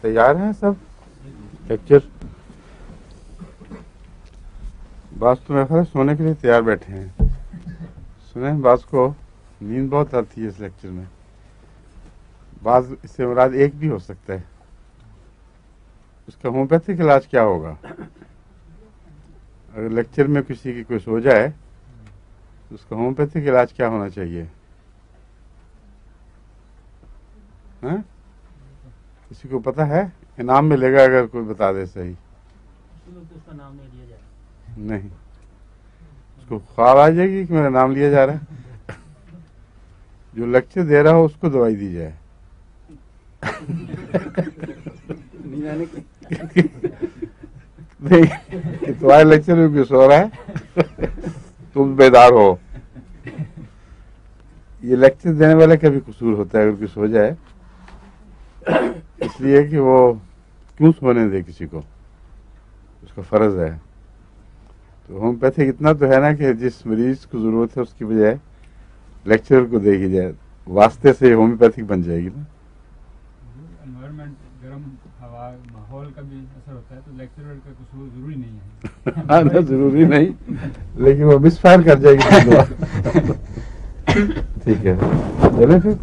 تیار ہیں سب لیکچر؟ بعض تو میرا خیال ہے سونے کے لیے تیار بیٹھے ہیں. سنیں بعض کو نیند بہت آتی ہے اس لیکچر میں. بعض اس سے مراد ایک بھی ہو سکتا ہے. اس کا ہومیوپیتھک علاج کیا ہوگا؟ اگر لیکچر میں کسی کی کوئی سو جائے تو اس کا ہومیوپیتھک علاج کیا ہونا چاہیے؟ ہاں کسی کو پتا ہے؟ انعام ملے گا اگر کوئی بتا دے. صحیح نہیں، اس کو خواب آ جائے گی کہ میرا نام لیا جا رہا ہے. جو لیکچر دے رہا ہو اس کو دوائی دی جائے. نہیں تمہارے لیکچر میں کوئی سو رہا ہے تم بیدار ہو. یہ لیکچر دینے والے کا بھی قصور ہوتا ہے اگر کوئی سو جائے، اس لیے کہ وہ کیوں سونے دے کسی کو، اس کا فرض ہے. تو ہومیوپیتھک اتنا تو ہے نا کہ جس مریض کو ضرورت ہے اس کی بجائے لیکچرر کو دے ہی جائے. واسطے سے ہومیوپیتھک بن جائے گی نا. انوائرمنٹ گرم ہوا ماحول کا بھی اثر ہوتا ہے تو لیکچرر کا قصور ضروری نہیں ہے. ہاں ضروری نہیں، لیکن وہ مس فائر کر جائے گی. ٹھیک ہے چلے پھر.